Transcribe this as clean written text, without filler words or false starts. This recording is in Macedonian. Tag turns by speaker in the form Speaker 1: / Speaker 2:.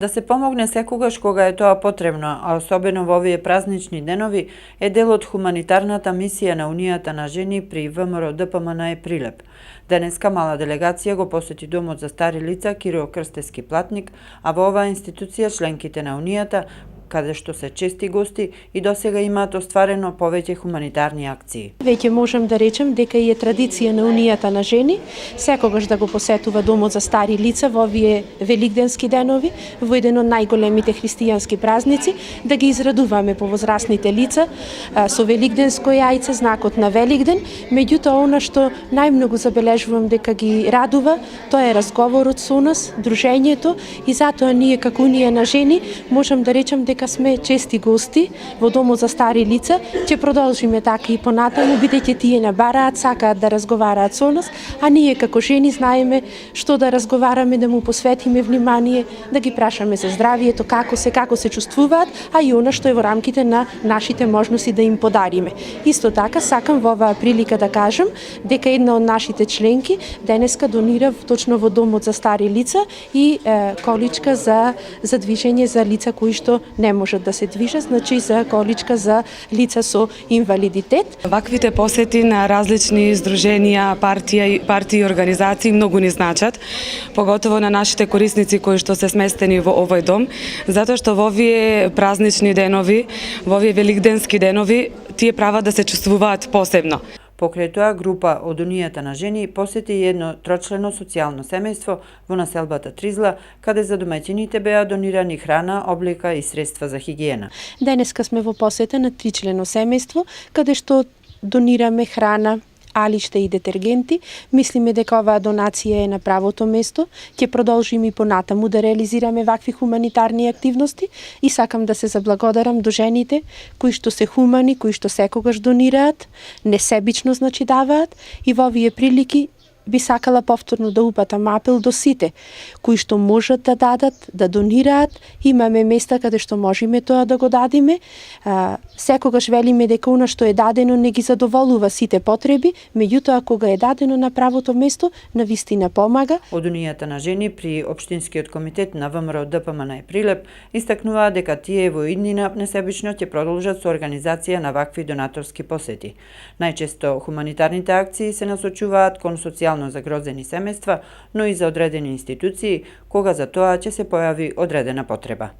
Speaker 1: Да се помогне секогаш кога е тоа потребно, а особено во овие празнични денови, е дел од хуманитарната мисија на Унијата на жени при ВМРО ДПМН Прилеп. Денеска мала делегација го посети домот за стари лица Киро Крстевски Платник, а во оваа институција членките на Унијата, каде што се чести гости и досега имаат остварено повеќе хуманитарни акции.
Speaker 2: Веќе можам да речем дека е традиција на Унијата на жени секогаш да го посетува домот за стари лица во овие великденски денови, во еден од најголемите христијански празници, да ги израдуваме повозрасните лица со великденско јајце, знакот на Великден. Меѓутоа, она што најмногу забележувам дека ги радува, тоа е разговорот со нас, дружењето, и затоа ние како Унија на жени можам да речем дека сме чести гости во домот за стари лица. Ќе продолжиме така и понатаму, бидејќи тие не бараат, сакаат да разговараат со нас, а ние како жени знаеме што да разговараме, да му посветиме внимание, да ги прашаме за здравието, како се чувствуваат, а и она што е во рамките на нашите можности да им подариме. Исто така сакам во оваа прилика да кажам дека една од нашите членки денеска донира точно во домот за стари лица и количка за движење за лица кои што не можат да се движат, значи за количка за лица со инвалидитет.
Speaker 3: Ваквите посети на различни здруженија, партии и организации многу ни значат, поготово на нашите корисници кои што се сместени во овој дом, затоа што во овие празнични денови, во овие великденски денови, тие прават да се чувствуваат посебно.
Speaker 1: Покрај тоа, група од Унијата на жени посети едно трочлено социјално семејство во населбата Тризла, каде за домаќините беа донирани храна, облека и средства за хигиена.
Speaker 2: Денеска сме во посета на тричлено семејство, каде што донираме храна, алишта и детергенти. Мислиме дека оваа донација е на правото место. Ќе продолжиме и понатаму да реализираме вакви хуманитарни активности и сакам да се заблагодарам до жените кои што се хумани, кои што секогаш донираат, несебично значи даваат, и во овие прилики би сакала повторно да упатам апел до сите кои што можат да дадат, да донираат. Имаме места каде што можеме тоа да го дадиме. Секогаш велиме дека она што е дадено не ги задоволува сите потреби, меѓутоа кога е дадено на правото место, навистина помага.
Speaker 1: Од Унијата на жени при Општинскиот комитет на ВМРО ДПМН Прилеп истакнуваа дека тие во иднина несебично ќе продолжат со организација на вакви донаторски посети. Најчесто хуманитарните акции се насочуваат кон социјално загрозени семејства, но и за одредени институции, кога за тоа ќе се појави одредена потреба.